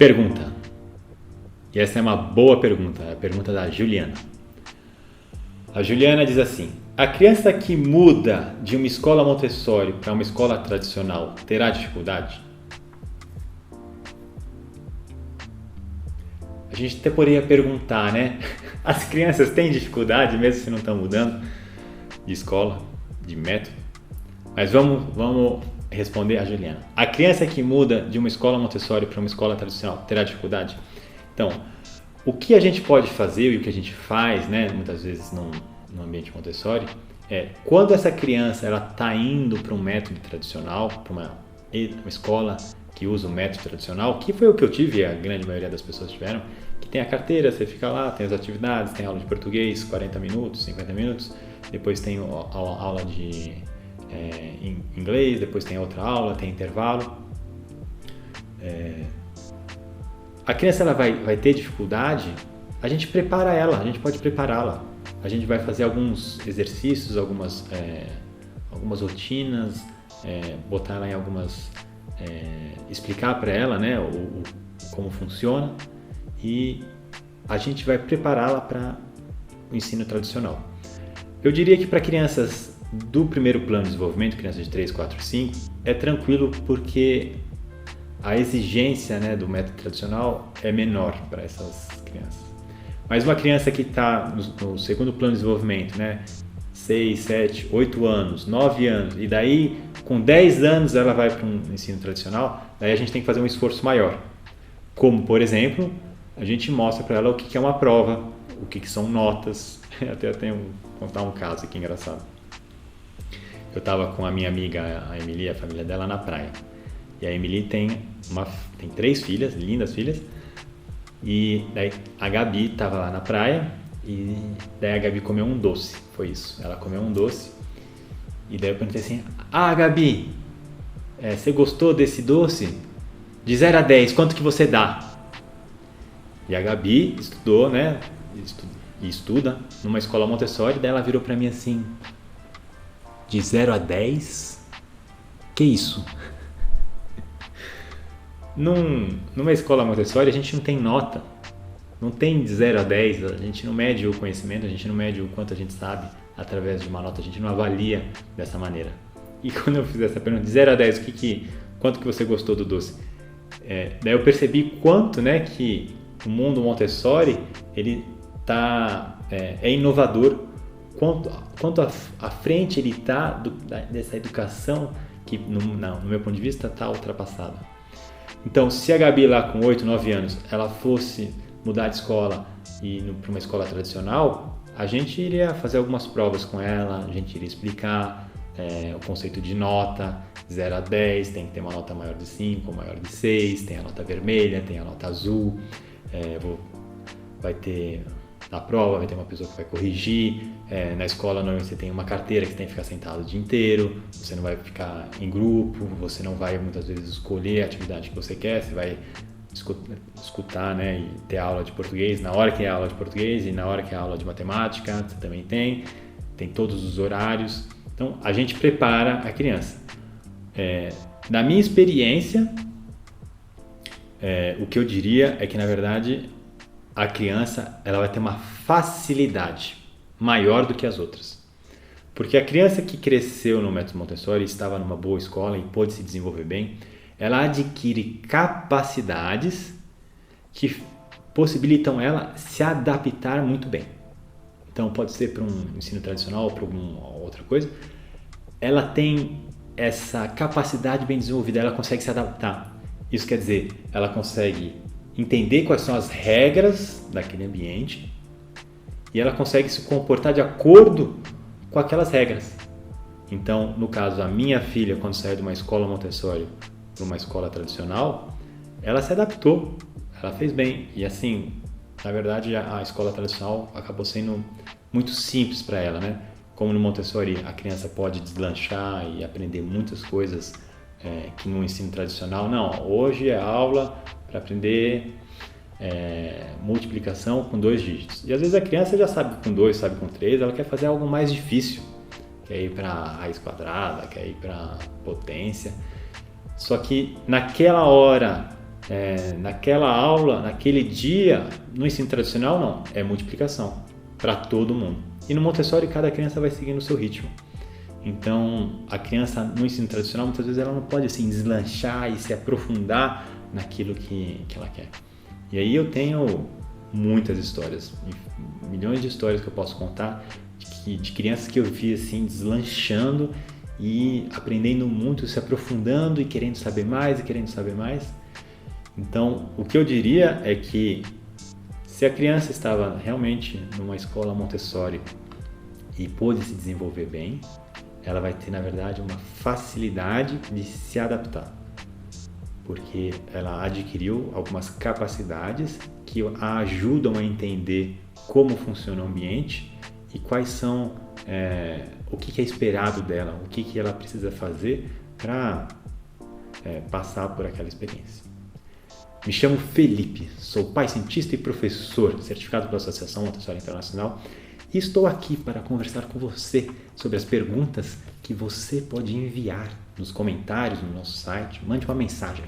Pergunta. E essa é uma boa pergunta, é a pergunta da Juliana. A Juliana diz assim: a criança que muda de uma escola Montessori para uma escola tradicional terá dificuldade? A gente até poderia perguntar, né? As crianças têm dificuldade mesmo se não estão mudando de escola, de método? Mas vamos responder a Juliana. A criança que muda de uma escola Montessori para uma escola tradicional terá dificuldade? Então, o que a gente pode fazer e o que a gente faz, né, muitas vezes no ambiente Montessori, é quando essa criança está indo para um método tradicional, para uma escola que usa o método tradicional, que foi o que eu tive e a grande maioria das pessoas tiveram, que tem a carteira, você fica lá, tem as atividades, tem aula de português, 40 minutos, 50 minutos, depois tem a aula de inglês, depois tem outra aula, tem intervalo. A criança ela vai ter dificuldade, a gente prepara ela, a gente pode prepará-la. A gente vai fazer alguns exercícios, algumas rotinas, botar ela em algumas... explicar para ela, né, como funciona, e a gente vai prepará-la para o ensino tradicional. Eu diria que para crianças do primeiro plano de desenvolvimento, crianças de 3, 4, 5, é tranquilo porque a exigência, né, do método tradicional é menor para essas crianças. Mas uma criança que está no segundo plano de desenvolvimento, né, 6, 7, 8 anos, 9 anos, e daí com 10 anos ela vai para um ensino tradicional, daí a gente tem que fazer um esforço maior. Como, por exemplo, a gente mostra para ela o que é uma prova, o que são notas. Até vou contar um caso aqui engraçado. Eu estava com a minha amiga, a Emily, a família dela, na praia. E a Emily tem 3 filhas, lindas filhas. E daí a Gabi estava lá na praia e daí a Gabi comeu um doce. Foi isso, ela comeu um doce. E daí eu perguntei assim: Gabi, você gostou desse doce? De 0 a 10, quanto que você dá? E a Gabi estudou, né? Estuda numa escola Montessori. Daí ela virou pra mim assim: de 0 a 10? Que isso? Numa escola Montessori a gente não tem nota. Não tem de 0 a 10, a gente não mede o conhecimento, a gente não mede o quanto a gente sabe através de uma nota, a gente não avalia dessa maneira. E quando eu fiz essa pergunta, de 0 a 10, quanto que você gostou do doce? Daí eu percebi quanto, né, que o mundo Montessori ele é inovador, quanto à frente ele está dessa educação que, no meu ponto de vista, está ultrapassada. Então, se a Gabi lá com 8, 9 anos, ela fosse mudar de escola e ir para uma escola tradicional, a gente iria fazer algumas provas com ela, a gente iria explicar o conceito de nota, 0 a 10, tem que ter uma nota maior de 5 ou maior de 6, tem a nota vermelha, tem a nota azul, vai ter na prova, vai ter uma pessoa que vai corrigir, na escola normalmente você tem uma carteira que você tem que ficar sentado o dia inteiro, você não vai ficar em grupo, você não vai muitas vezes escolher a atividade que você quer, você vai escutar, né, e ter aula de português na hora que é aula de português e na hora que é aula de matemática, você também tem todos os horários. Então a gente prepara a criança. Na minha experiência, o que eu diria é que na verdade a criança ela vai ter uma facilidade maior do que as outras. Porque a criança que cresceu no método Montessori, estava numa boa escola e pôde se desenvolver bem, ela adquire capacidades que possibilitam ela se adaptar muito bem. Então pode ser para um ensino tradicional ou para alguma outra coisa. Ela tem essa capacidade bem desenvolvida, ela consegue se adaptar. Isso quer dizer, ela consegue entender quais são as regras daquele ambiente e ela consegue se comportar de acordo com aquelas regras. Então, no caso, a minha filha, quando saiu de uma escola Montessori para uma escola tradicional, ela se adaptou, ela fez bem. E assim, na verdade, a escola tradicional acabou sendo muito simples para ela, né? Como no Montessori a criança pode deslanchar e aprender muitas coisas que no ensino tradicional, não. Hoje é aula para aprender multiplicação com 2 dígitos. E às vezes a criança já sabe com 2, sabe com 3, ela quer fazer algo mais difícil. Quer ir para raiz quadrada, quer ir para potência. Só que naquela hora naquela aula, naquele dia, no ensino tradicional não, é multiplicação para todo mundo. E no Montessori cada criança vai seguindo o seu ritmo. Então a criança no ensino tradicional muitas vezes ela não pode assim deslanchar e se aprofundar naquilo que ela quer. E aí eu tenho muitas histórias, milhões de histórias que eu posso contar de crianças que eu vi assim deslanchando e aprendendo muito, se aprofundando e querendo saber mais e querendo saber mais. Então, o que eu diria é que se a criança estava realmente numa escola Montessori e pôde se desenvolver bem, ela vai ter, na verdade, uma facilidade de se adaptar, porque ela adquiriu algumas capacidades que a ajudam a entender como funciona o ambiente e quais são, o que é esperado dela, o que ela precisa fazer para passar por aquela experiência. Me chamo Felipe, sou pai cientista e professor, certificado pela Associação Montessori Internacional, e estou aqui para conversar com você sobre as perguntas que você pode enviar nos comentários no nosso site. Mande uma mensagem.